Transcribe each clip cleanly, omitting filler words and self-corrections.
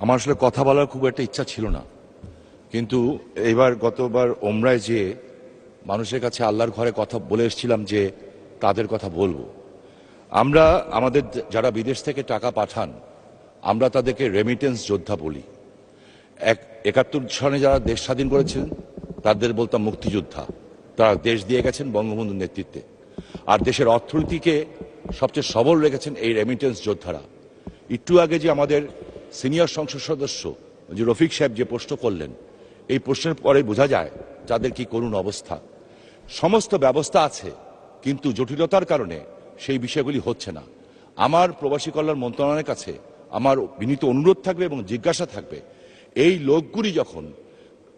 আমার আসলে কথা বলার খুব একটা ইচ্ছা ছিল না, কিন্তু গতবার ওমরায় যে মানুষের কাছে আল্লাহর ঘরে কথা বলে এসেছিলাম যে তাদের কথা বলবো। আমরা আমাদের যারা বিদেশ থেকে টাকা পাঠান আমরা তাদেরকে রেমিটেন্স যোদ্ধা বলি। 71 সনে যারা দেশ স্বাধীন করেছিলেন তাদের বলতাম মুক্তিযোদ্ধা। তারা দেশ দিয়ে গেছেন বঙ্গবন্ধুর নেতৃত্বে, আর দেশের অর্থনীতিকে সবচেয়ে সবল রেখেছেন এই রেমিটেন্স যোদ্ধারা। একটু আগে যে আমাদের সিনিয়র সংসদ সদস্য যে রফিক সাহেব যে প্রশ্ন করলেন, এই প্রশ্নের পরে বোঝা যায় যাদের কি করুণ অবস্থা। সমস্ত ব্যবস্থা আছে কিন্তু জটিলতার কারণে সেই বিষয়গুলি হচ্ছে না। আমার প্রবাসী কল্যাণ মন্ত্রণালয়ের কাছে আমার বিনীত অনুরোধ থাকবে এবং জিজ্ঞাসা থাকবে, এই লোকগুলি যখন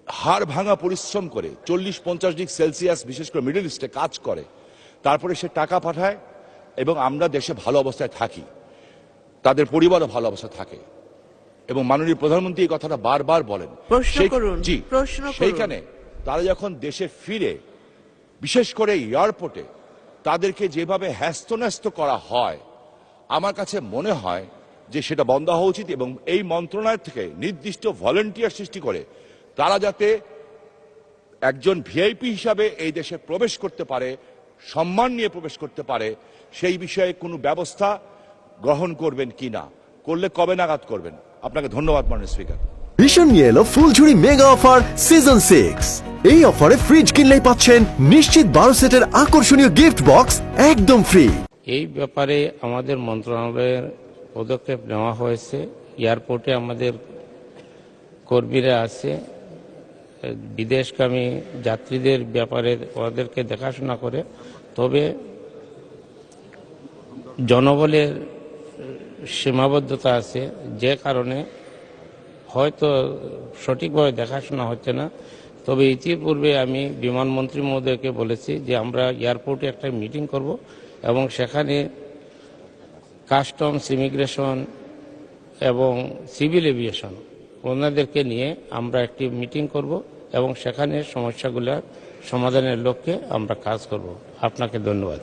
হাড় ভাঙা পরিশ্রম করে 40-50 ডিগ্রি সেলসিয়াস বিশেষ করে মিডল ইস্টে কাজ করে, তারপরে সে টাকা পাঠায় এবং আমরা দেশে ভালো অবস্থায় থাকি, তাদের পরিবারও ভালো অবস্থায় থাকে, এবং মাননীয় প্রধানমন্ত্রী এই কথাটা বারবার বলেন। সেইখানে তারা যখন দেশে ফিরে, বিশেষ করে এয়ারপোর্টে তাদেরকে যেভাবে হ্যাস্তন্যস্ত করা হয়, আমার কাছে মনে হয় যে সেটা বন্ধ হওয়া উচিত, এবং এই মন্ত্রণালয় থেকে নির্দিষ্ট ভলেন্টিয়ার সৃষ্টি করে তারা যাতে একজন ভিআইপি হিসাবে এই দেশে প্রবেশ করতে পারে, সম্মান নিয়ে প্রবেশ করতে পারে, সেই বিষয়ে কোনো ব্যবস্থা গ্রহণ করবেন কিনা, করলে কবে নাগাদ করবেন? আপনাকে ধন্যবাদ মাননীয় স্পিকার। ভীষণ নিয়ে এলো ফুলঝুরি মেগা অফার সিজন 6। এই অফারে ফ্রিজ কিনলেই পাচ্ছেন নিশ্চিত 12 সেটের আকর্ষণীয় গিফট বক্স একদম ফ্রি। এই ব্যাপারে আমাদের মন্ত্রণালয়ের পদক্ষেপ নেওয়া হয়েছে। এয়ারপোর্টে আমাদের কর্মীরা আছে, বিদেশগামী যাত্রীদের ব্যাপারে ওদেরকে দেখাশোনা করে। তবে জনবলের সীমাবদ্ধতা আছে, যে কারণে হয়তো সঠিকভাবে দেখাশোনা হচ্ছে না। তবে ইতিপূর্বে আমি বিমানমন্ত্রী মহোদয়কে বলেছি যে আমরা এয়ারপোর্টে একটা মিটিং করব এবং সেখানে কাস্টমস, ইমিগ্রেশন এবং সিভিল এভিয়েশন ওনাদেরকে নিয়ে আমরা একটি মিটিং করব এবং সেখানে সমস্যাগুলোর সমাধানের লক্ষ্যে আমরা কাজ করব। আপনাকে ধন্যবাদ।